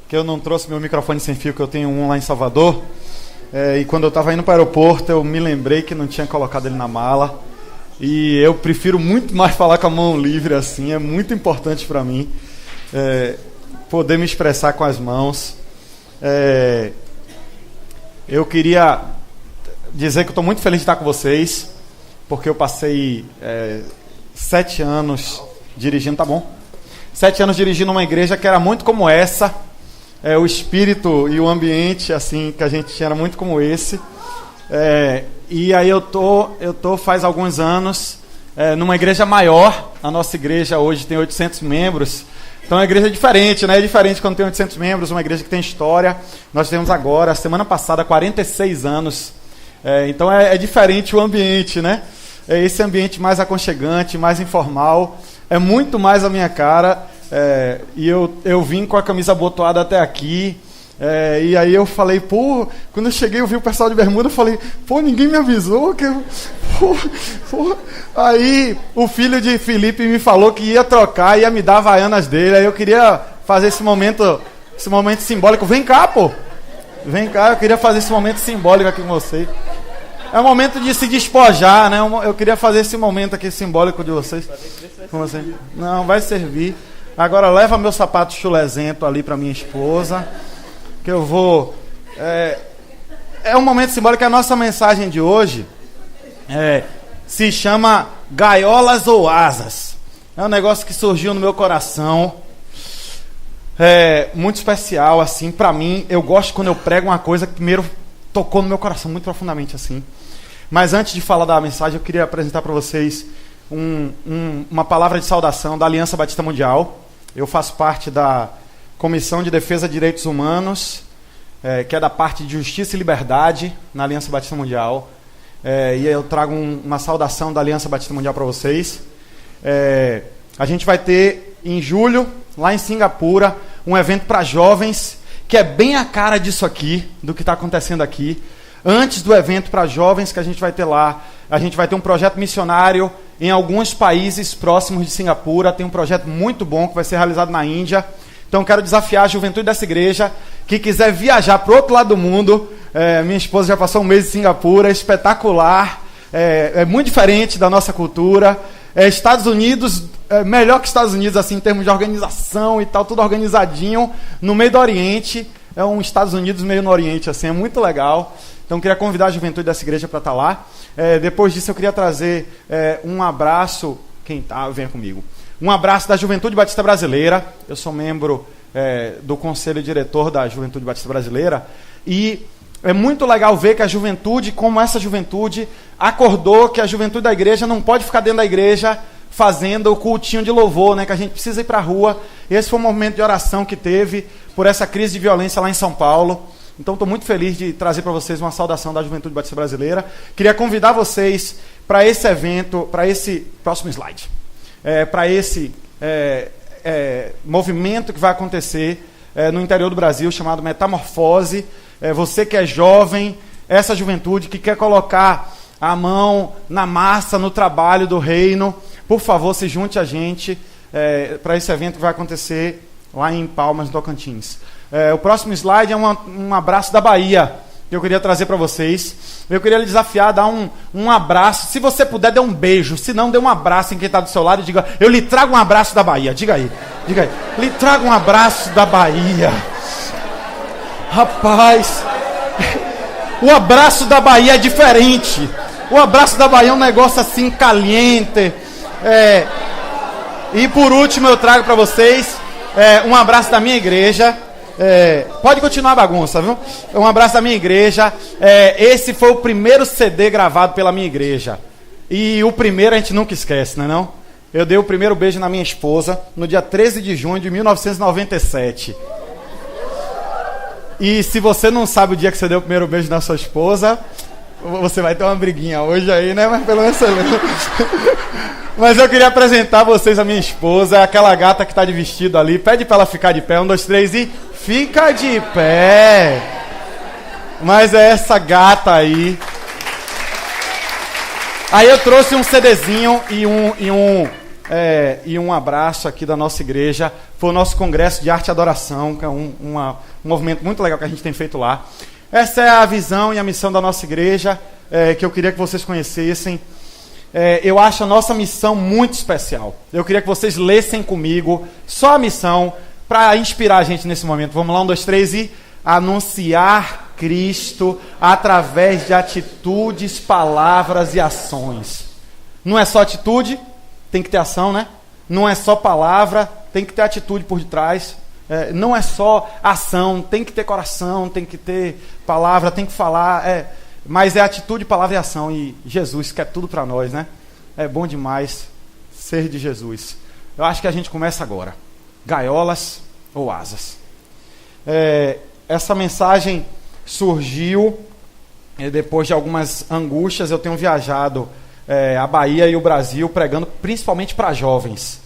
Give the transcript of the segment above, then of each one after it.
que eu não trouxe meu microfone sem fio, que eu tenho um lá em Salvador. E quando eu estava indo para o aeroporto, eu me lembrei que não tinha colocado ele na mala. E eu prefiro muito mais falar com a mão livre assim, é muito importante para mim poder me expressar com as mãos. Eu queria dizer que eu estou muito feliz de estar com vocês, porque eu passei 7 anos dirigindo, tá bom? 7 anos dirigindo uma igreja que era muito como essa, o espírito e o ambiente assim que a gente tinha era muito como esse. E aí eu tô faz alguns anos numa igreja maior. A nossa igreja hoje tem 800 membros. Então é uma igreja diferente, né? É diferente quando tem 800 membros, uma igreja que tem história. Nós temos agora, semana passada, 46 anos. Então é diferente o ambiente, né? É esse ambiente mais aconchegante, mais informal. É muito mais a minha cara. E eu vim com a camisa abotoada até aqui. E aí eu falei, quando eu cheguei eu vi o pessoal de bermuda, eu falei, ninguém me avisou que eu... Aí o filho de Felipe me falou que ia trocar, ia me dar havaianas dele. Aí eu queria fazer esse momento simbólico. Vem cá, vem cá, eu queria fazer esse momento simbólico aqui com vocês. É um momento de se despojar, né? Eu queria fazer esse momento aqui simbólico de vocês. Com você. Não, vai servir. Agora leva meu sapato chulezento ali para minha esposa, que eu vou... É um momento simbólico. A nossa mensagem de hoje se chama Gaiolas ou Asas. É um negócio que surgiu no meu coração. Muito especial, assim, para mim. Eu gosto quando eu prego uma coisa que primeiro tocou no meu coração, muito profundamente, assim. Mas antes de falar da mensagem, eu queria apresentar para vocês uma palavra de saudação da Aliança Batista Mundial. Eu faço parte da Comissão de Defesa de Direitos Humanos, que é da parte de Justiça e Liberdade na Aliança Batista Mundial. E eu trago uma saudação da Aliança Batista Mundial para vocês. A gente vai ter, em julho, lá em Singapura, um evento para jovens, que é bem a cara disso aqui, do que está acontecendo aqui. Antes do evento para jovens que a gente vai ter lá, a gente vai ter um projeto missionário em alguns países próximos de Singapura. Tem um projeto muito bom que vai ser realizado na Índia. Então quero desafiar a juventude dessa igreja que quiser viajar para o outro lado do mundo. Minha esposa já passou um mês em Singapura, espetacular, é muito diferente da nossa cultura. Estados Unidos, melhor que Estados Unidos assim, em termos de organização e tal, tudo organizadinho, no meio do Oriente. É um Estados Unidos meio no Oriente, assim, é muito legal. Então queria convidar a juventude dessa igreja para estar lá. Depois disso eu queria trazer um abraço, venha comigo. Um abraço da Juventude Batista Brasileira. Eu sou membro do Conselho Diretor da Juventude Batista Brasileira. E é muito legal ver que a juventude, como essa juventude, acordou que a juventude da igreja não pode ficar dentro da igreja fazendo o cultinho de louvor, né? Que a gente precisa ir para a rua. Esse foi um movimento de oração que teve por essa crise de violência lá em São Paulo. Então estou muito feliz de trazer para vocês uma saudação da Juventude Batista Brasileira. Queria convidar vocês para esse evento, para esse próximo slide. Para esse movimento que vai acontecer no interior do Brasil, chamado Metamorfose. Você que é jovem, essa juventude que quer colocar a mão na massa, no trabalho do reino, por favor, se junte a gente para esse evento que vai acontecer lá em Palmas, no Tocantins. O próximo slide é um abraço da Bahia, que eu queria trazer para vocês. Eu queria lhe desafiar a dar um abraço. Se você puder, dê um beijo. Se não, dê um abraço em quem está do seu lado e diga: eu lhe trago um abraço da Bahia. Diga aí. Lhe trago um abraço da Bahia. Rapaz, o abraço da Bahia é diferente. O abraço da Bahia é um negócio assim, caliente. E por último, eu trago para vocês um abraço da minha igreja. Pode continuar a bagunça, viu? Um abraço da minha igreja. Esse foi o primeiro CD gravado pela minha igreja. E o primeiro a gente nunca esquece, não é não? Eu dei o primeiro beijo na minha esposa no dia 13 de junho de 1997. E se você não sabe o dia que você deu o primeiro beijo na sua esposa, você vai ter uma briguinha hoje aí, né? Mas pelo menos você lembra. Mas eu queria apresentar a vocês a minha esposa, aquela gata que está de vestido ali. Pede para ela ficar de pé. 1, 2, 3 e... Fica de pé. Mas é essa gata aí. Aí eu trouxe um CDzinho e um abraço aqui da nossa igreja foi o nosso congresso de arte e adoração, que é um movimento muito legal que a gente tem feito lá. Essa é a visão e a missão da nossa igreja, que eu queria que vocês conhecessem. Eu acho a nossa missão muito especial. Eu queria que vocês lessem comigo só a missão para inspirar a gente nesse momento. Vamos lá, 1, 2, 3 e... anunciar Cristo através de atitudes, palavras e ações. Não é só atitude, tem que ter ação, né? Não é só palavra, tem que ter atitude por detrás. Não é só ação, tem que ter coração, tem que ter palavra, tem que falar. Mas é atitude, palavra e ação. E Jesus quer tudo para nós, né? É bom demais ser de Jesus. Eu acho que a gente começa agora. Gaiolas ou asas? Essa mensagem surgiu depois de algumas angústias. Eu tenho viajado a Bahia e o Brasil pregando principalmente para jovens.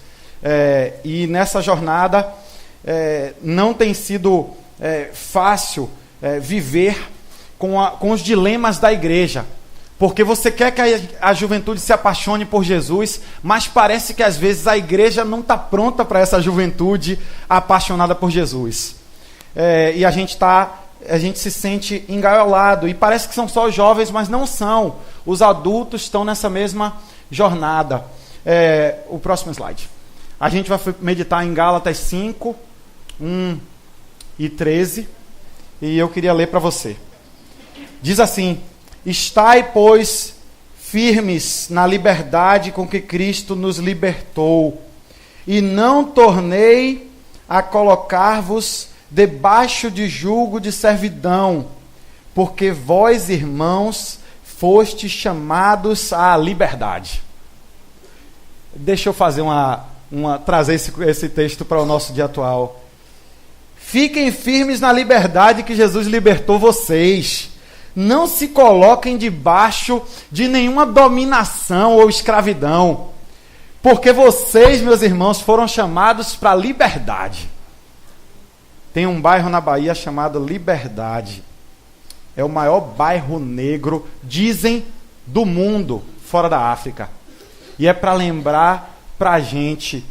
E nessa jornada não tem sido fácil viver com os dilemas da igreja. Porque você quer que a juventude se apaixone por Jesus, mas parece que às vezes a igreja não está pronta para essa juventude apaixonada por Jesus. E a gente se sente engaiolado, e parece que são só os jovens, mas não são. Os adultos estão nessa mesma jornada. O próximo slide. A gente vai meditar em Gálatas 5, 1 e 13, e eu queria ler para você. Diz assim: estai, pois, firmes na liberdade com que Cristo nos libertou, e não tornei a colocar-vos debaixo de julgo de servidão, porque vós, irmãos, fostes chamados à liberdade. Deixa eu fazer trazer esse texto para o nosso dia atual. Fiquem firmes na liberdade que Jesus libertou vocês. Não se coloquem debaixo de nenhuma dominação ou escravidão, porque vocês, meus irmãos, foram chamados para a liberdade. Tem um bairro na Bahia chamado Liberdade. É o maior bairro negro, dizem, do mundo, fora da África. E é para lembrar para a gente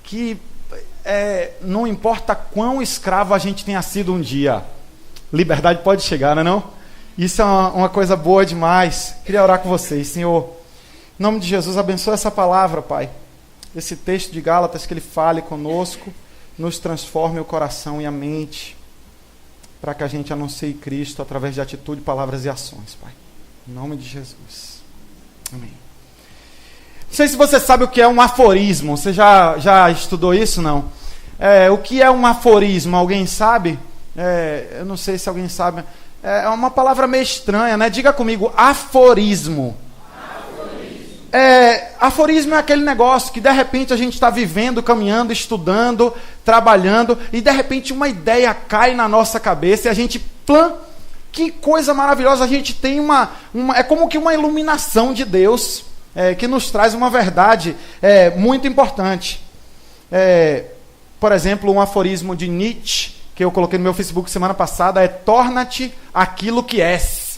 que não importa quão escravo a gente tenha sido um dia, liberdade pode chegar, não é não? Isso é uma coisa boa demais. Queria orar com vocês. Senhor, em nome de Jesus, abençoa essa palavra, Pai. Esse texto de Gálatas, que ele fale conosco, nos transforme o coração e a mente, para que a gente anuncie Cristo através de atitude, palavras e ações, Pai. Em nome de Jesus. Amém. Não sei se você sabe o que é um aforismo. Você já estudou isso, não? O que é um aforismo? Alguém sabe? Eu não sei se alguém sabe. É uma palavra meio estranha, né? Diga comigo, aforismo. Aforismo é aquele negócio que de repente a gente está vivendo, caminhando, estudando, trabalhando, e de repente uma ideia cai na nossa cabeça e a gente, que coisa maravilhosa, a gente tem é como que uma iluminação de Deus, que nos traz uma verdade muito importante. Por exemplo, um aforismo de Nietzsche, que eu coloquei no meu Facebook semana passada, torna-te aquilo que és.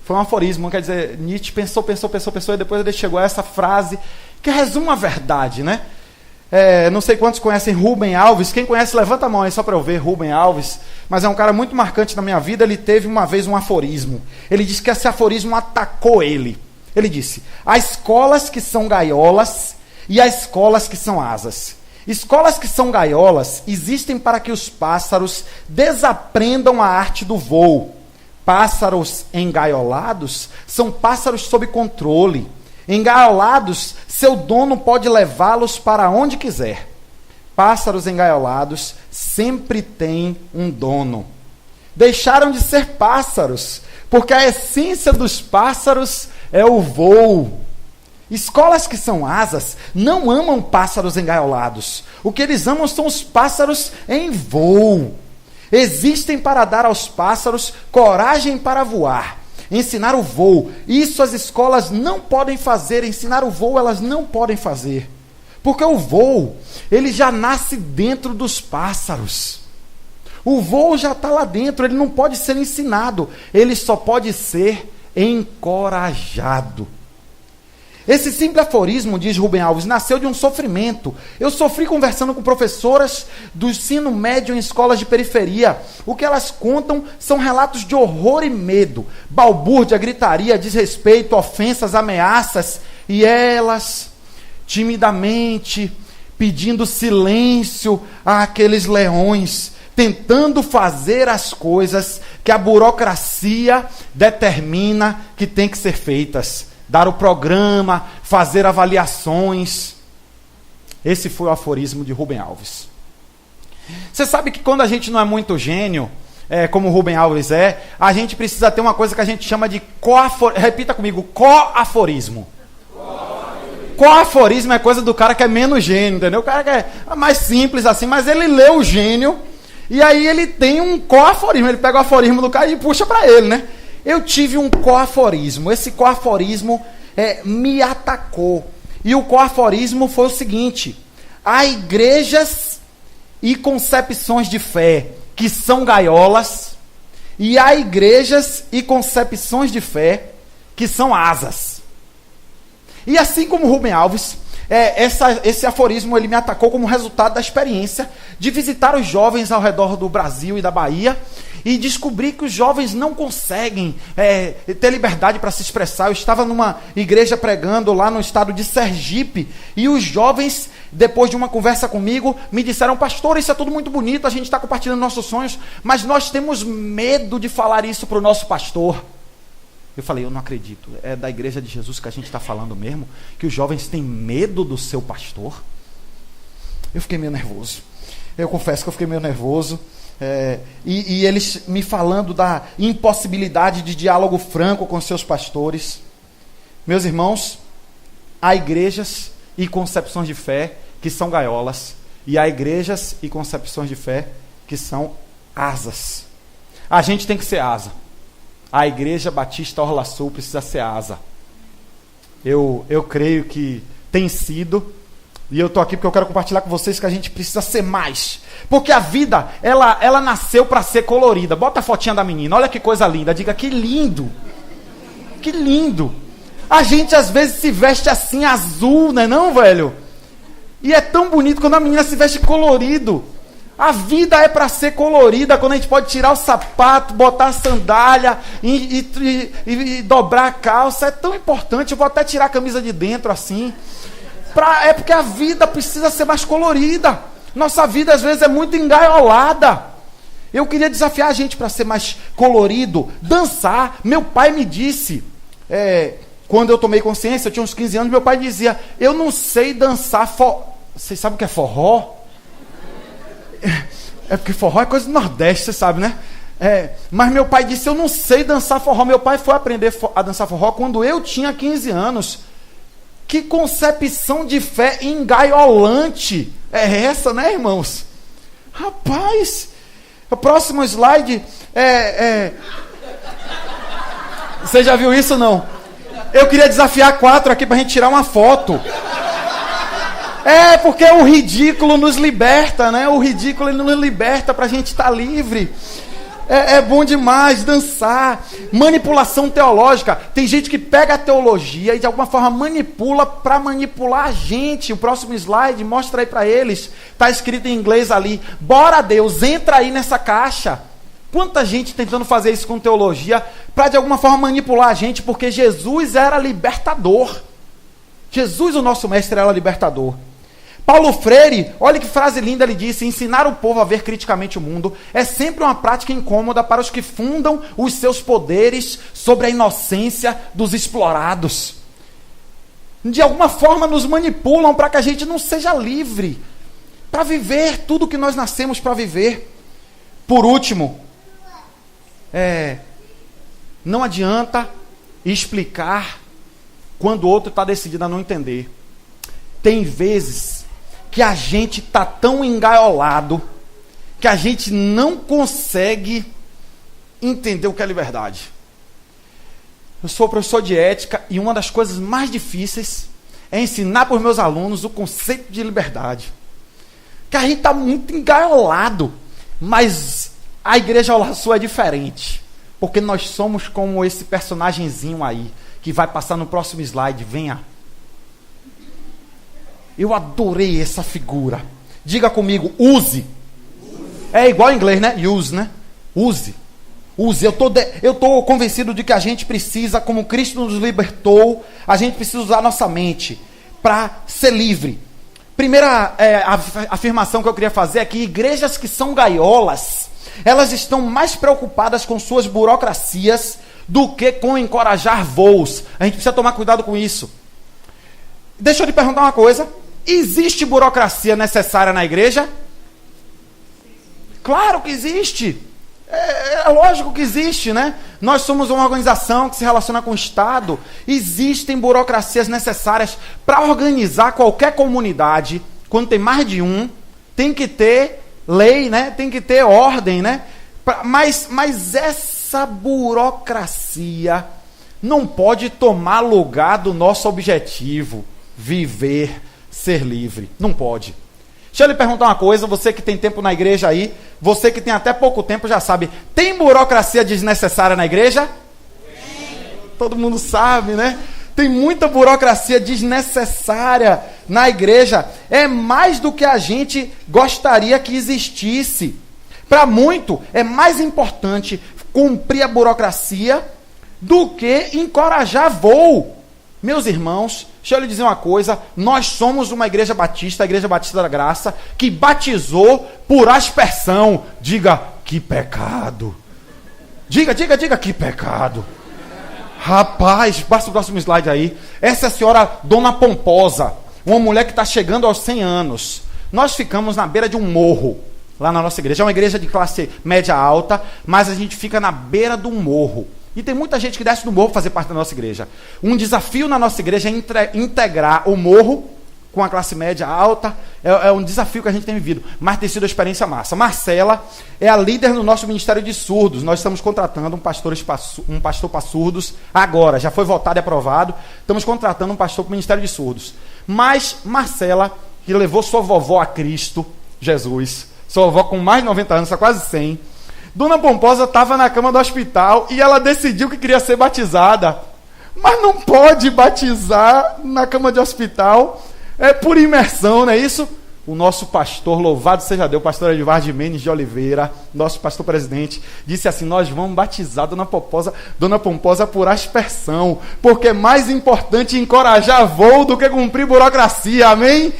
Foi um aforismo, quer dizer, Nietzsche pensou, e depois ele chegou a essa frase, que resume a verdade, né? Não sei quantos conhecem Rubem Alves. Quem conhece, levanta a mão aí, só para eu ver, Rubem Alves. Mas é um cara muito marcante na minha vida. Ele teve uma vez um aforismo. Ele disse que esse aforismo atacou ele. Ele disse: há escolas que são gaiolas e há escolas que são asas. Escolas que são gaiolas existem para que os pássaros desaprendam a arte do voo. Pássaros engaiolados são pássaros sob controle. Engaiolados, seu dono pode levá-los para onde quiser. Pássaros engaiolados sempre têm um dono. Deixaram de ser pássaros, porque a essência dos pássaros é o voo. Escolas que são asas não amam pássaros engaiolados. O que eles amam são os pássaros em voo. Existem para dar aos pássaros coragem para voar, ensinar o voo. Isso as escolas não podem fazer, ensinar o voo elas não podem fazer. Porque o voo, ele já nasce dentro dos pássaros. O voo já está lá dentro, ele não pode ser ensinado, ele só pode ser encorajado. Esse simples aforismo, diz Rubem Alves, nasceu de um sofrimento. Eu sofri conversando com professoras do ensino médio em escolas de periferia. O que elas contam são relatos de horror e medo, balbúrdia, gritaria, desrespeito, ofensas, ameaças. E elas, timidamente, pedindo silêncio àqueles leões, tentando fazer as coisas que a burocracia determina que tem que ser feitas. Dar o programa, fazer avaliações. Esse foi o aforismo de Rubem Alves. Você sabe que quando a gente não é muito gênio, como Rubem Alves a gente precisa ter uma coisa que a gente chama de repita comigo, coaforismo. Coaforismo é coisa do cara que é menos gênio, entendeu? O cara que é mais simples assim, mas ele lê o gênio e aí ele tem um coaforismo. Ele pega o aforismo do cara e puxa para ele, né? Eu tive um coaforismo. Esse coaforismo me atacou. E o coaforismo foi o seguinte: há igrejas e concepções de fé que são gaiolas, e há igrejas e concepções de fé que são asas. E assim como Rubem Alves, esse aforismo ele me atacou como resultado da experiência de visitar os jovens ao redor do Brasil e da Bahia e descobri que os jovens não conseguem ter liberdade para se expressar. Eu estava numa igreja pregando lá no estado de Sergipe e os jovens, depois de uma conversa comigo, me disseram: pastor, isso é tudo muito bonito, a gente está compartilhando nossos sonhos, mas nós temos medo de falar isso para o nosso pastor. Eu falei: eu não acredito, é da igreja de Jesus que a gente está falando mesmo? Que os jovens têm medo do seu pastor? Eu fiquei meio nervoso. Eu confesso que eu fiquei meio nervoso. E eles me falando da impossibilidade de diálogo franco com seus pastores. Meus irmãos, há igrejas e concepções de fé que são gaiolas, e há igrejas e concepções de fé que são asas. A gente tem que ser asa. A Igreja Batista Orla Sul precisa ser asa. Eu creio que tem sido, e eu estou aqui porque eu quero compartilhar com vocês que a gente precisa ser mais. Porque a vida, ela nasceu para ser colorida. Bota a fotinha da menina, olha que coisa linda. Diga: que lindo. Que lindo. A gente às vezes se veste assim, azul, né não, velho? E é tão bonito quando a menina se veste colorido. A vida é para ser colorida, quando a gente pode tirar o sapato, botar a sandália e dobrar a calça. É tão importante. Eu vou até tirar a camisa de dentro assim. É porque a vida precisa ser mais colorida. Nossa vida às vezes é muito engaiolada. Eu queria desafiar a gente para ser mais colorido, dançar. Meu pai me disse, quando eu tomei consciência, eu tinha uns 15 anos, meu pai dizia: eu não sei dançar Vocês sabem o que é forró? É porque forró é coisa do Nordeste, você sabe, né? Mas meu pai disse: eu não sei dançar forró. Meu pai foi aprender a dançar forró quando eu tinha 15 anos. Que concepção de fé engaiolante é essa, né, irmãos? Rapaz, o próximo slide Você já viu isso, não? Eu queria desafiar 4 aqui pra gente tirar uma foto. Porque o ridículo nos liberta, né? O ridículo ele nos liberta pra gente estar livre. É bom demais dançar. Manipulação teológica. Tem gente que pega a teologia e de alguma forma manipula para manipular a gente. O próximo slide, mostra aí para eles. Está escrito em inglês ali: bora Deus, entra aí nessa caixa. Quanta gente tentando fazer isso com teologia para de alguma forma manipular a gente, porque Jesus era libertador. Jesus, o nosso mestre, era libertador. Paulo Freire, olha que frase linda ele disse: ensinar o povo a ver criticamente o mundo é sempre uma prática incômoda para os que fundam os seus poderes sobre a inocência dos explorados. De alguma forma nos manipulam para que a gente não seja livre, para viver tudo que nós nascemos para viver. Por último, não adianta explicar quando o outro está decidido a não entender. Tem vezes que a gente está tão engaiolado que a gente não consegue entender o que é liberdade. Eu sou professor de ética e uma das coisas mais difíceis é ensinar para os meus alunos o conceito de liberdade. Que a gente está muito engaiolado, mas a Igreja Orla Sul é diferente, porque nós somos como esse personagemzinho aí, que vai passar no próximo slide. Venha. Eu adorei essa figura. Diga comigo, use. É igual em inglês, né? Use, né? Use. Use. Eu tô convencido de que a gente precisa, como Cristo nos libertou, a gente precisa usar a nossa mente para ser livre. Primeira afirmação que eu queria fazer é que igrejas que são gaiolas, elas estão mais preocupadas com suas burocracias do que com encorajar voos. A gente precisa tomar cuidado com isso. Deixa eu te perguntar uma coisa. Existe burocracia necessária na igreja? Claro que existe. É lógico que existe, né? Nós somos uma organização que se relaciona com o Estado. Existem burocracias necessárias para organizar qualquer comunidade. Quando tem mais de um, tem que ter lei, né? Tem que ter ordem, né? Mas essa burocracia não pode tomar lugar do nosso objetivo, viver, ser livre. Não pode. Deixa eu lhe perguntar uma coisa, você que tem tempo na igreja aí, você que tem até pouco tempo já sabe, tem burocracia desnecessária na igreja? Sim. Todo mundo sabe, né? Tem muita burocracia desnecessária na igreja. É mais do que a gente gostaria que existisse. Para muito, é mais importante cumprir a burocracia do que encorajar voo. Meus irmãos, deixa eu lhe dizer uma coisa, nós somos uma igreja batista, a Igreja Batista da Graça, que batizou por aspersão. Diga, que pecado. Diga, que pecado. Rapaz, passa o próximo slide aí. Essa é a senhora Dona Pomposa, uma mulher que está chegando aos 100 anos. Nós ficamos na beira de um morro, lá na nossa igreja. É uma igreja de classe média alta, mas a gente fica na beira de um morro. E tem muita gente que desce do morro para fazer parte da nossa igreja. Um desafio na nossa igreja é integrar o morro com a classe média alta. É um desafio que a gente tem vivido, mas tem sido uma experiência massa. Marcela é a líder no nosso Ministério de Surdos. Nós estamos contratando um pastor para surdos agora. Já foi votado e aprovado. Estamos contratando um pastor para o Ministério de Surdos. Mas Marcela, que levou sua vovó a Cristo, Jesus, sua vovó com mais de 90 anos, está quase 100, Dona Pomposa estava na cama do hospital e ela decidiu que queria ser batizada. Mas não pode batizar na cama de hospital. É por imersão, não é isso? O nosso pastor, louvado seja Deus, o pastor Edivar Mendes de Oliveira, nosso pastor presidente, disse assim, nós vamos batizar Dona Pomposa por aspersão, porque é mais importante encorajar voo do que cumprir burocracia, amém?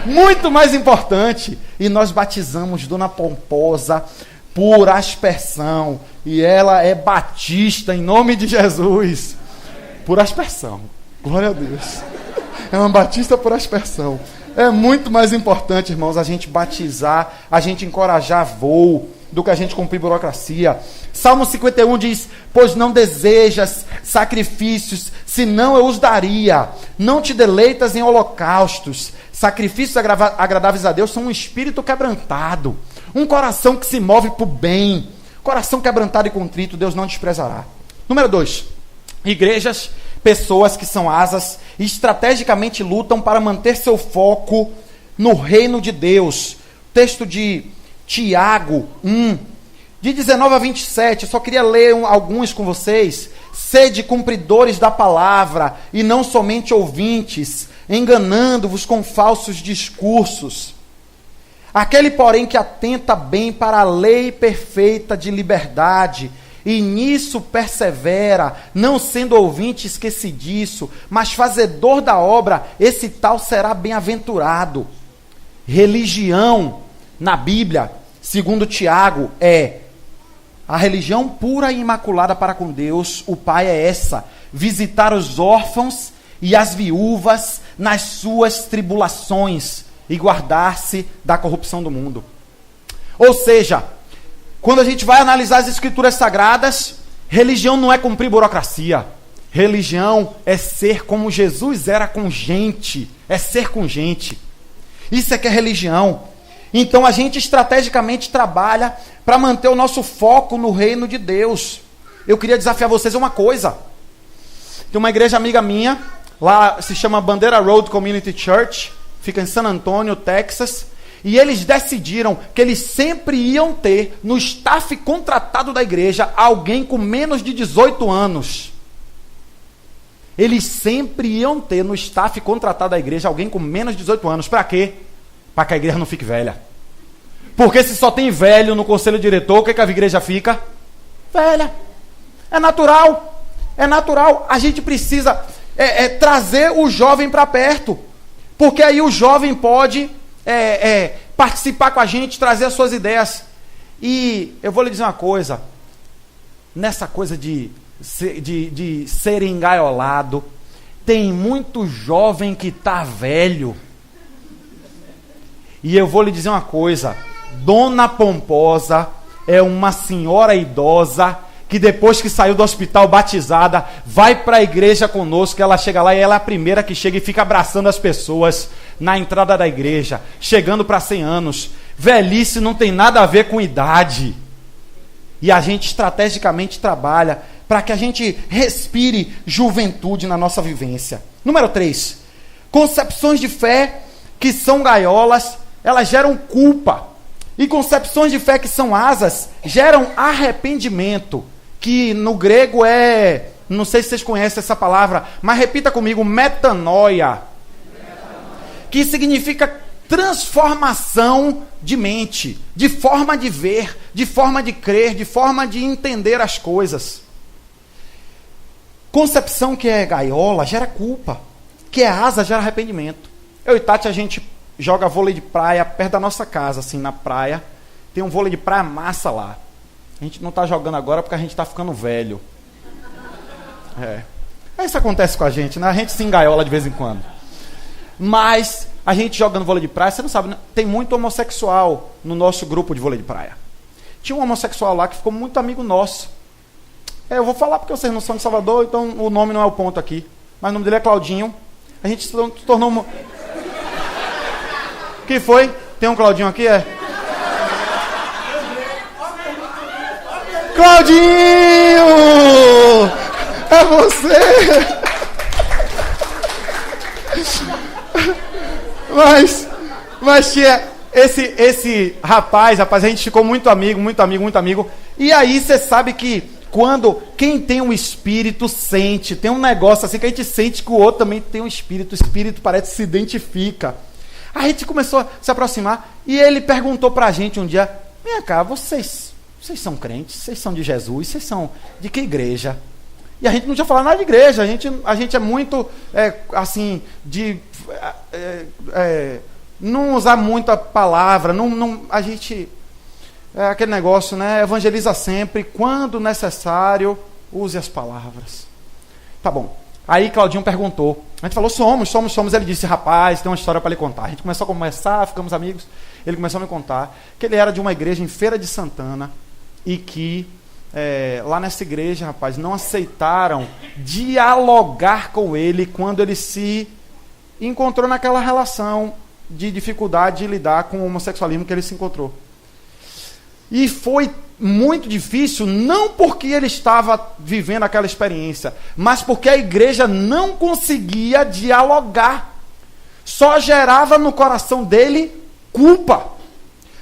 Muito mais importante. E nós batizamos Dona Pomposa por aspersão, e ela é batista em nome de Jesus, por aspersão, glória a Deus, é uma batista por aspersão. É muito mais importante, irmãos, a gente batizar, a gente encorajar voo, do que a gente cumprir burocracia. Salmo 51 diz, pois não desejas sacrifícios, senão eu os daria, não te deleitas em holocaustos. Sacrifícios agradáveis a Deus são um espírito quebrantado, um coração que se move para o bem. Coração quebrantado e contrito, Deus não desprezará. Número 2. Igrejas, pessoas que são asas e estrategicamente lutam para manter seu foco no reino de Deus. Texto de Tiago 1, de 19 a 27. Eu só queria ler alguns com vocês. Sede cumpridores da palavra e não somente ouvintes, enganando-vos com falsos discursos. Aquele, porém, que atenta bem para a lei perfeita de liberdade, e nisso persevera, não sendo ouvinte esquecidiço, mas fazedor da obra, esse tal será bem-aventurado. Religião, na Bíblia, segundo Tiago, é a religião pura e imaculada para com Deus, o Pai, é essa: visitar os órfãos e as viúvas nas suas tribulações, e guardar-se da corrupção do mundo. Ou seja, quando a gente vai analisar as escrituras sagradas, religião não é cumprir burocracia. Religião é ser como Jesus era com gente. É ser com gente. Isso é que é religião. Então a gente estrategicamente trabalha para manter o nosso foco no reino de Deus. Eu queria desafiar vocês a uma coisa. Tem uma igreja amiga minha, lá se chama Bandeira Road Community Church, fica em San Antonio, Texas, e eles decidiram que eles sempre iam ter no staff contratado da igreja alguém com menos de 18 anos. eles sempre iam ter no staff contratado da igreja alguém com menos de 18 anos. Para quê? Para que a igreja não fique velha. Porque se só tem velho no conselho diretor, o que a igreja fica? Velha. É natural. É natural. A gente precisa trazer o jovem para perto. Porque aí o jovem pode participar com a gente, trazer as suas ideias. E eu vou lhe dizer uma coisa. Nessa coisa de ser engaiolado, tem muito jovem que está velho. E eu vou lhe dizer uma coisa. Dona Pomposa é uma senhora idosa que depois que saiu do hospital batizada, vai para a igreja conosco, ela chega lá e ela é a primeira que chega e fica abraçando as pessoas na entrada da igreja, chegando para 100 anos. Velhice não tem nada a ver com idade. E a gente estrategicamente trabalha para que a gente respire juventude na nossa vivência. Número 3. Concepções de fé que são gaiolas, elas geram culpa. E concepções de fé que são asas, geram arrependimento. Que no grego não sei se vocês conhecem essa palavra, mas repita comigo, metanoia. Que significa transformação de mente, de forma de ver, de forma de crer, de forma de entender as coisas. Concepção que é gaiola gera culpa, que é asa gera arrependimento. Eu e Tati, a gente joga vôlei de praia perto da nossa casa, assim, na praia. Tem um vôlei de praia massa lá. A gente não está jogando agora porque a gente está ficando velho. Isso acontece com a gente, né? A gente se engaiola de vez em quando. Mas a gente jogando vôlei de praia, você não sabe, né? Tem muito homossexual no nosso grupo de vôlei de praia. Tinha um homossexual lá que ficou muito amigo nosso. Eu vou falar porque vocês não são de Salvador, então o nome não é o ponto aqui. Mas o nome dele é Claudinho. A gente se tornou... O que foi? Tem um Claudinho aqui, Claudinho! É você! Mas tinha esse rapaz, a gente ficou muito amigo. E aí você sabe que quem tem um espírito sente, tem um negócio assim que a gente sente que o outro também tem um espírito, o espírito parece que se identifica. A gente começou a se aproximar e ele perguntou pra gente um dia, vem cá, vocês são crentes? Vocês são de Jesus? Vocês são de que igreja? E a gente não tinha falado nada de igreja, a gente é muito, assim, não usar muita palavra, a gente, aquele negócio, né, evangeliza sempre, quando necessário, use as palavras. Tá bom. Aí Claudinho perguntou, a gente falou, somos, ele disse, rapaz, tem uma história para lhe contar. A gente começou a conversar, ficamos amigos, ele começou a me contar que ele era de uma igreja em Feira de Santana e que lá nessa igreja, rapaz, não aceitaram dialogar com ele quando ele se encontrou naquela relação de dificuldade de lidar com o homossexualismo que ele se encontrou. E foi muito difícil, não porque ele estava vivendo aquela experiência, mas porque a igreja não conseguia dialogar. Só gerava no coração dele culpa.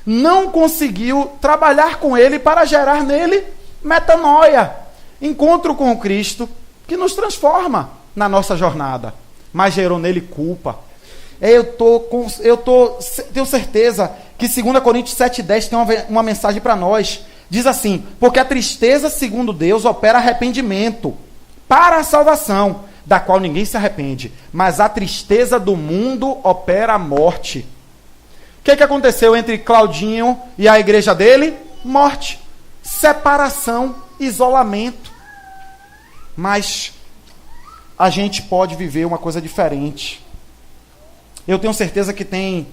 Não conseguiu trabalhar com ele para gerar nele metanoia. Encontro com o Cristo que nos transforma na nossa jornada, mas gerou nele culpa. Tenho certeza que 2 Coríntios 7,10 tem uma mensagem para nós. Diz assim, porque a tristeza, segundo Deus, opera arrependimento para a salvação, da qual ninguém se arrepende, mas a tristeza do mundo opera a morte. O que aconteceu entre Claudinho e a igreja dele? Morte, separação, isolamento. Mas a gente pode viver uma coisa diferente. Eu tenho certeza que tem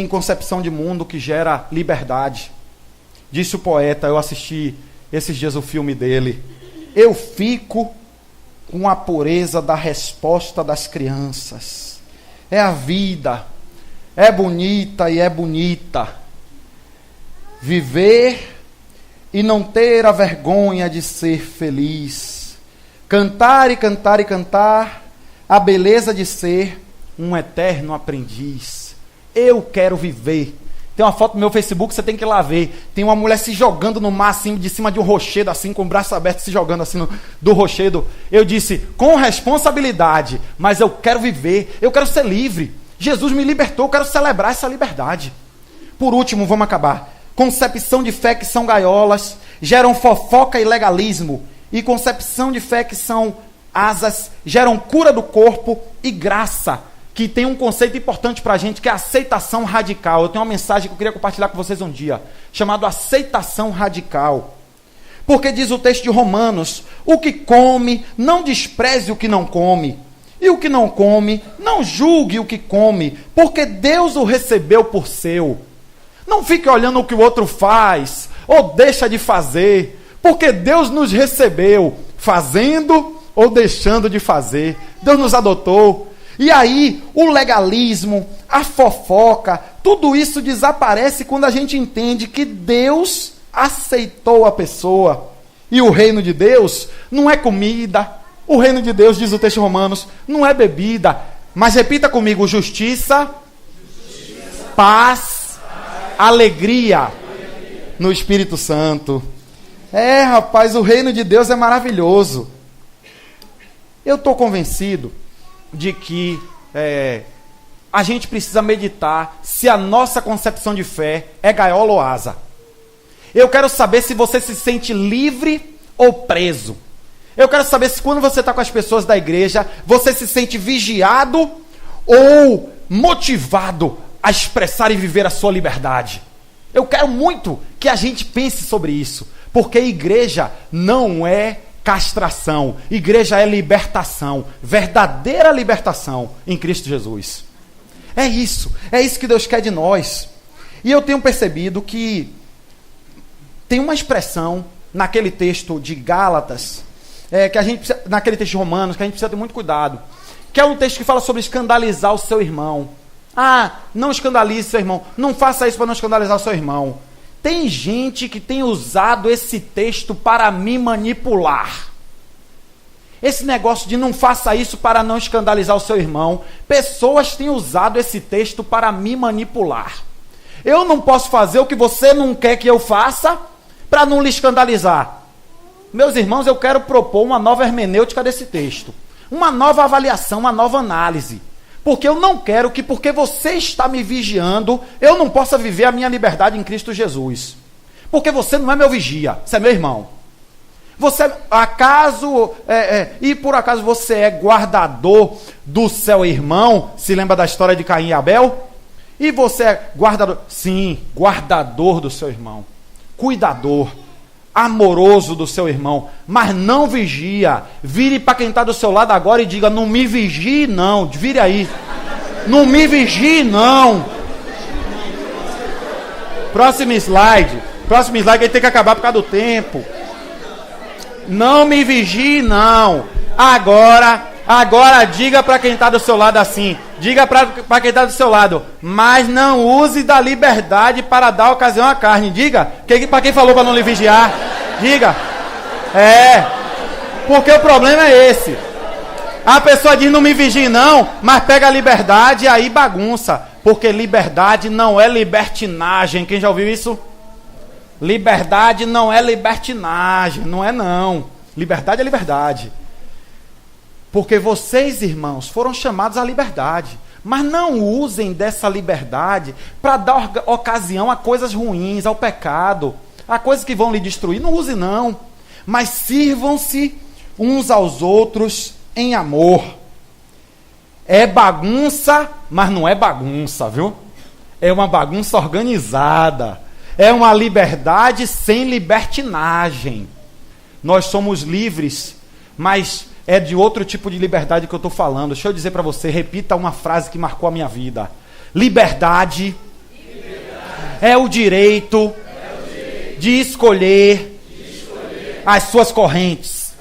concepção de mundo que gera liberdade. Disse o poeta, eu assisti esses dias o filme dele. Eu fico com a pureza da resposta das crianças. É a vida. É bonita e é bonita. Viver e não ter a vergonha de ser feliz. Cantar e cantar e cantar a beleza de ser um eterno aprendiz. Eu quero viver Tem uma foto no meu Facebook, você tem que ir lá ver. Tem uma mulher se jogando no mar, assim, de cima de um rochedo, assim, com o braço aberto, se jogando assim do rochedo. Eu disse, com responsabilidade, mas eu quero viver, eu quero ser livre. Jesus me libertou, eu quero celebrar essa liberdade. Por último, vamos acabar. Concepção de fé que são gaiolas, geram fofoca e legalismo. E concepção de fé que são asas, geram cura do corpo e graça, que tem um conceito importante para a gente, que é a aceitação radical. Eu tenho uma mensagem que eu queria compartilhar com vocês um dia, chamado aceitação radical. Porque diz o texto de Romanos, o que come, não despreze o que não come, e o que não come, não julgue o que come, porque Deus o recebeu por seu. Não fique olhando o que o outro faz, ou deixa de fazer, porque Deus nos recebeu, fazendo ou deixando de fazer. Deus nos adotou. E aí, o legalismo, a fofoca, tudo isso desaparece quando a gente entende que Deus aceitou a pessoa. E o reino de Deus não é comida. O reino de Deus, diz o texto de Romanos, não é bebida. Mas repita comigo, justiça, paz, alegria no Espírito Santo. Rapaz, o reino de Deus é maravilhoso. Eu estou convencido de que a gente precisa meditar se a nossa concepção de fé é gaiola ou asa. Eu quero saber se você se sente livre ou preso. Eu quero saber se quando você está com as pessoas da igreja, você se sente vigiado ou motivado a expressar e viver a sua liberdade. Eu quero muito que a gente pense sobre isso, porque igreja não é castração, igreja é libertação, verdadeira libertação em Cristo Jesus. É isso que Deus quer de nós. E eu tenho percebido que tem uma expressão naquele texto de Gálatas, que a gente precisa, naquele texto de Romanos, que a gente precisa ter muito cuidado, que é um texto que fala sobre escandalizar o seu irmão. Não escandalize seu irmão, não faça isso para não escandalizar o seu irmão. Tem gente que tem usado esse texto para me manipular. Esse negócio de não faça isso para não escandalizar o seu irmão. Pessoas têm usado esse texto para me manipular. Eu não posso fazer o que você não quer que eu faça para não lhe escandalizar. Meus irmãos, eu quero propor uma nova hermenêutica desse texto. Uma nova avaliação, uma nova análise. Porque eu não quero que, porque você está me vigiando, eu não possa viver a minha liberdade em Cristo Jesus. Porque você não é meu vigia, você é meu irmão. Você, e por acaso você é guardador do seu irmão? Se lembra da história de Caim e Abel? E você é guardador? Sim, guardador do seu irmão. Cuidador, amoroso do seu irmão, mas não vigia. Vire para quem está do seu lado agora e diga, não me vigie não, vire aí. Não me vigie não. Próximo slide que a gente tem que acabar por causa do tempo. Não me vigie não. Agora diga para quem está do seu lado assim, diga para quem está do seu lado, mas não use da liberdade para dar ocasião à carne. Diga, para quem falou para não lhe vigiar, diga. Porque o problema é esse. A pessoa diz não me vigie não, mas pega a liberdade e aí bagunça. Porque liberdade não é libertinagem. Quem já ouviu isso? Liberdade não é libertinagem, não é não. Liberdade é liberdade. Porque vocês, irmãos, foram chamados à liberdade. Mas não usem dessa liberdade para dar ocasião a coisas ruins, ao pecado, a coisas que vão lhe destruir. Não use não. Mas sirvam-se uns aos outros em amor. É bagunça, mas não é bagunça, viu? É uma bagunça organizada. É uma liberdade sem libertinagem. Nós somos livres, mas é de outro tipo de liberdade que eu estou falando. Deixa eu dizer para você, repita uma frase que marcou a minha vida. Liberdade é o direito de escolher as suas correntes.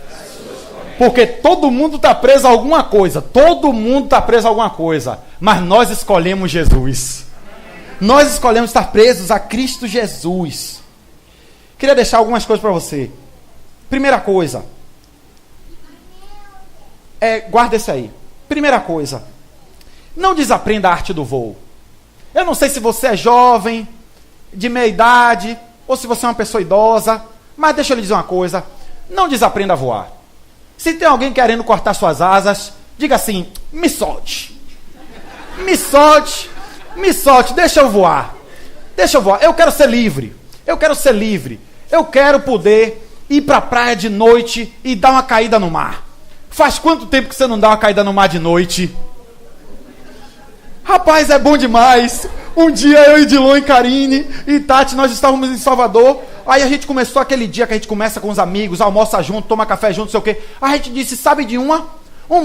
Porque todo mundo está preso a alguma coisa. Todo mundo está preso a alguma coisa. Mas nós escolhemos Jesus. Nós escolhemos estar presos a Cristo Jesus. Queria deixar algumas coisas para você. Primeira coisa. Guarda esse aí. Primeira coisa. Não desaprenda a arte do voo. Eu não sei se você é jovem, de meia idade, ou se você é uma pessoa idosa, mas deixa eu lhe dizer uma coisa, não desaprenda a voar. Se tem alguém querendo cortar suas asas, diga assim, me solte, deixa eu voar, eu quero ser livre, eu quero poder ir para a praia de noite e dar uma caída no mar. Faz quanto tempo que você não dá uma caída no mar de noite? Rapaz, é bom demais. Um dia eu e Dilon e Karine e Tati, nós estávamos em Salvador. Aí a gente começou aquele dia que a gente começa com os amigos, almoça junto, toma café junto, não sei o quê. A gente disse, sabe de uma?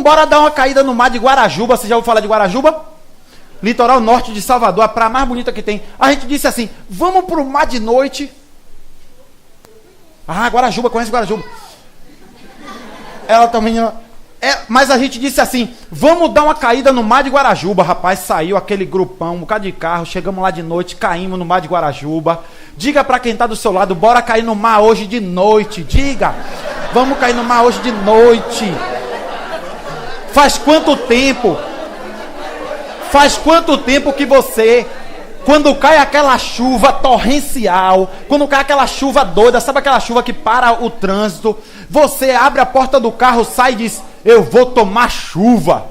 Bora dar uma caída no mar de Guarajuba. Você já ouviu falar de Guarajuba? Litoral norte de Salvador, a praia mais bonita que tem. A gente disse assim, vamos pro mar de noite. Ah, Guarajuba, conhece Guarajuba? Ela também... mas a gente disse assim, vamos dar uma caída no mar de Guarajuba. Rapaz, saiu aquele grupão, um bocado de carro, chegamos lá de noite, caímos no mar de Guarajuba. Diga pra quem tá do seu lado, bora cair no mar hoje de noite. Diga, vamos cair no mar hoje de noite. Faz quanto tempo que você, quando cai aquela chuva torrencial, quando cai aquela chuva doida, sabe aquela chuva que para o trânsito, você abre a porta do carro, sai e diz, eu vou tomar chuva.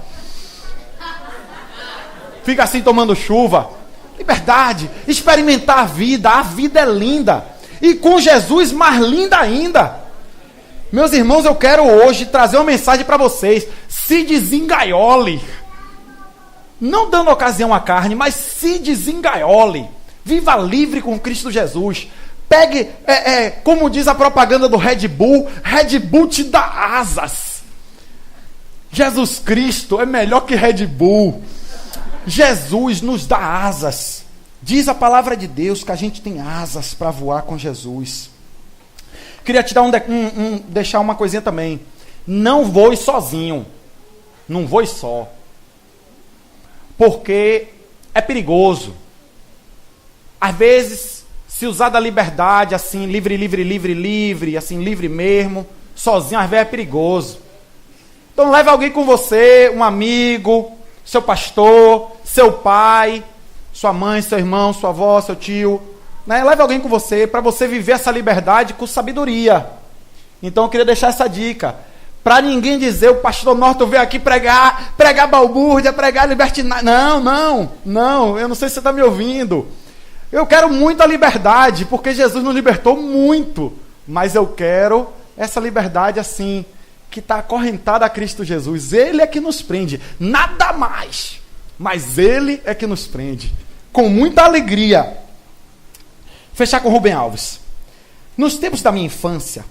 Fica assim tomando chuva. Liberdade, experimentar a vida é linda. E com Jesus mais linda ainda. Meus irmãos, eu quero hoje trazer uma mensagem para vocês. Se desengaiole. Não dando ocasião à carne, mas se desengaiole. Viva livre com Cristo Jesus. Pegue, como diz a propaganda do Red Bull te dá asas. Jesus Cristo é melhor que Red Bull. Jesus nos dá asas. Diz a palavra de Deus que a gente tem asas para voar com Jesus. Queria te dar deixar uma coisinha também. Não voe sozinho. Não voe só. Porque é perigoso. Às vezes, se usar da liberdade, assim, livre, assim, livre mesmo, sozinho, às vezes é perigoso. Então leve alguém com você, um amigo, seu pastor, seu pai, sua mãe, seu irmão, sua avó, seu tio, né? Leve alguém com você, para você viver essa liberdade com sabedoria. Então eu queria deixar essa dica. Para ninguém dizer, o pastor Norton veio aqui pregar balbúrdia, pregar libertinagem. Não, eu não sei se você está me ouvindo. Eu quero muita liberdade, porque Jesus nos libertou muito. Mas eu quero essa liberdade assim, que está acorrentada a Cristo Jesus. Ele é que nos prende, nada mais. Mas Ele é que nos prende. Com muita alegria. Fechar com Rubem Alves. Nos tempos da minha infância,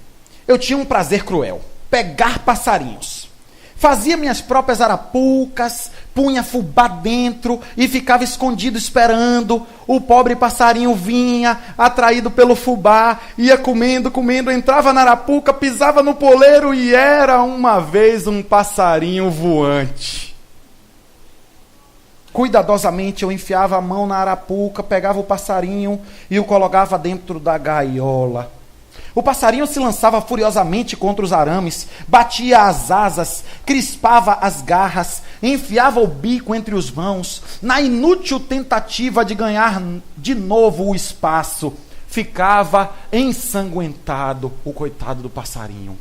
eu tinha um prazer cruel. Pegar passarinhos. Fazia minhas próprias arapucas, punha fubá dentro e ficava escondido esperando. O pobre passarinho vinha, atraído pelo fubá, ia comendo, entrava na arapuca, pisava no poleiro e era uma vez um passarinho voante. Cuidadosamente eu enfiava a mão na arapuca, pegava o passarinho e o colocava dentro da gaiola. O passarinho se lançava furiosamente contra os arames, batia as asas, crispava as garras, enfiava o bico entre os vãos, na inútil tentativa de ganhar de novo o espaço. Ficava ensanguentado o coitado do passarinho.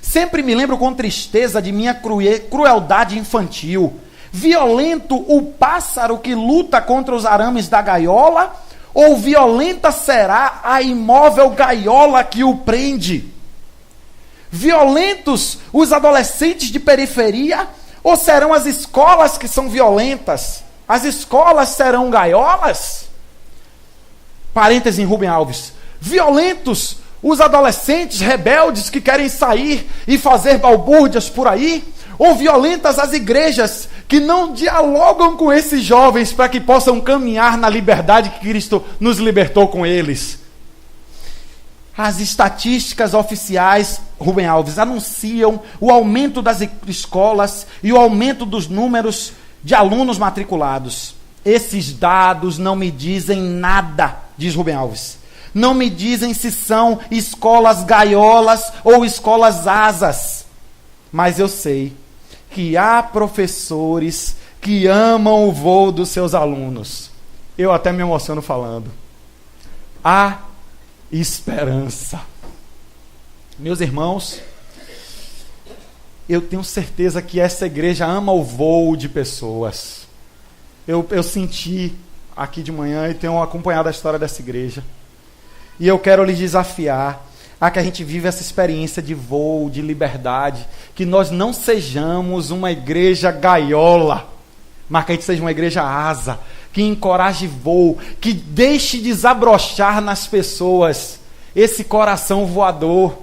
Sempre me lembro com tristeza de minha crueldade infantil. Violento o pássaro que luta contra os arames da gaiola, ou violenta será a imóvel gaiola que o prende? Violentos os adolescentes de periferia, ou serão as escolas que são violentas? As escolas serão gaiolas? Parêntese em Rubem Alves. Violentos os adolescentes rebeldes que querem sair e fazer balbúrdias por aí? Ou violentas as igrejas que não dialogam com esses jovens para que possam caminhar na liberdade que Cristo nos libertou com eles? As estatísticas oficiais, Rubem Alves, anunciam o aumento das escolas e o aumento dos números de alunos matriculados. Esses dados não me dizem nada, diz Rubem Alves. Não me dizem se são escolas gaiolas ou escolas asas. Mas eu sei que há professores que amam o voo dos seus alunos. Eu até me emociono falando. há esperança. Meus irmãos, eu tenho certeza que essa igreja ama o voo de pessoas. Eu senti aqui de manhã e tenho acompanhado a história dessa igreja. E eu quero lhes desafiar a que a gente viva essa experiência de voo, de liberdade, que nós não sejamos uma igreja gaiola, mas que a gente seja uma igreja asa, que encoraje voo, que deixe desabrochar nas pessoas esse coração voador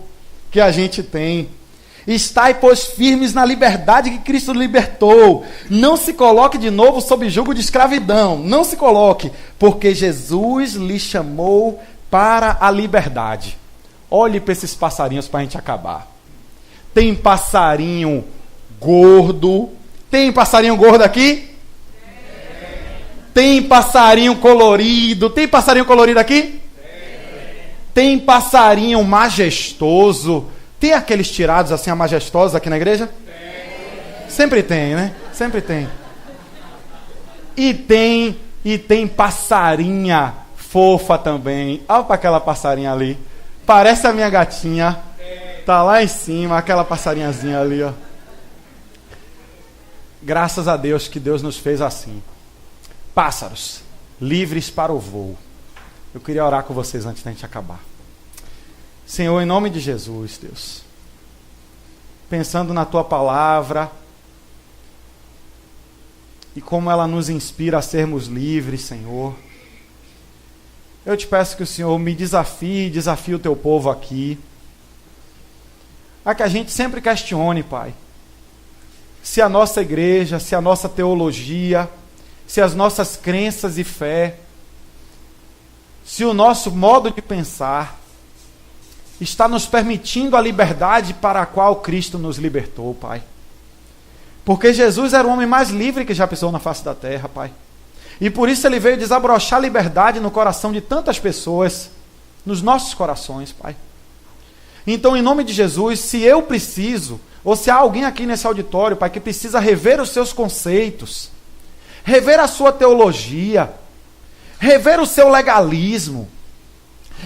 que a gente tem. Estai, pois, firmes na liberdade que Cristo libertou. Não se coloque de novo sob jugo de escravidão. Não se coloque, porque Jesus lhe chamou para a liberdade. Olhe para esses passarinhos para a gente acabar. Tem passarinho gordo. Tem passarinho gordo aqui? Tem passarinho colorido. Tem passarinho colorido aqui? Tem passarinho majestoso. Tem aqueles tirados assim, majestosos aqui na igreja? Sempre tem, né? Sempre tem. E tem passarinha fofa também. Olha para aquela passarinha ali. Parece a minha gatinha. Tá lá em cima, aquela passarinhazinha ali, ó. Graças a Deus que Deus nos fez assim. Pássaros, livres para o voo. Eu queria orar com vocês antes da gente acabar. Senhor, em nome de Jesus, Deus, pensando na Tua palavra e como ela nos inspira a sermos livres, Senhor, eu te peço que o Senhor me desafie o Teu povo aqui, a que a gente sempre questione, Pai, se a nossa igreja, se a nossa teologia, se as nossas crenças e fé, se o nosso modo de pensar está nos permitindo a liberdade para a qual Cristo nos libertou, Pai. Porque Jesus era o homem mais livre que já pisou na face da terra, Pai. E por isso ele veio desabrochar a liberdade no coração de tantas pessoas, nos nossos corações, Pai. Então, em nome de Jesus, se eu preciso, ou se há alguém aqui nesse auditório, Pai, que precisa rever os seus conceitos, rever a sua teologia, rever o seu legalismo,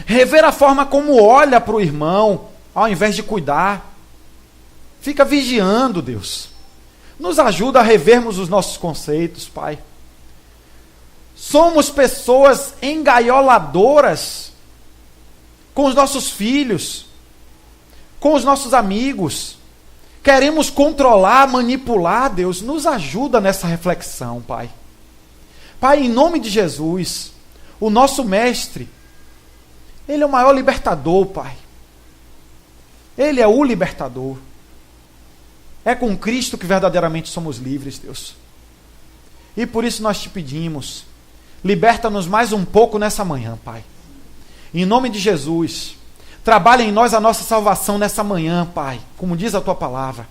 rever a forma como olha para o irmão, ao invés de cuidar. Fica vigiando, Deus. Nos ajuda a revermos os nossos conceitos, Pai. Somos pessoas engaioladoras com os nossos filhos, com os nossos amigos. Queremos controlar, manipular, Deus. Nos ajuda nessa reflexão, Pai. Pai, em nome de Jesus, o nosso mestre, Ele é o maior libertador, Pai. Ele é o libertador. É com Cristo que verdadeiramente somos livres, Deus. E por isso nós te pedimos, liberta-nos mais um pouco nessa manhã, Pai. Em nome de Jesus, trabalha em nós a nossa salvação nessa manhã, Pai, como diz a Tua palavra.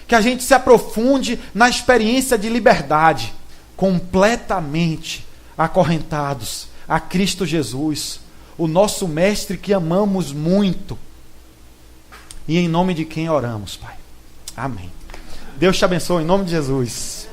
Que a gente se aprofunde na experiência de liberdade, completamente acorrentados a Cristo Jesus, o nosso mestre que amamos muito. E em nome de quem oramos, Pai. Amém. Deus te abençoe em nome de Jesus.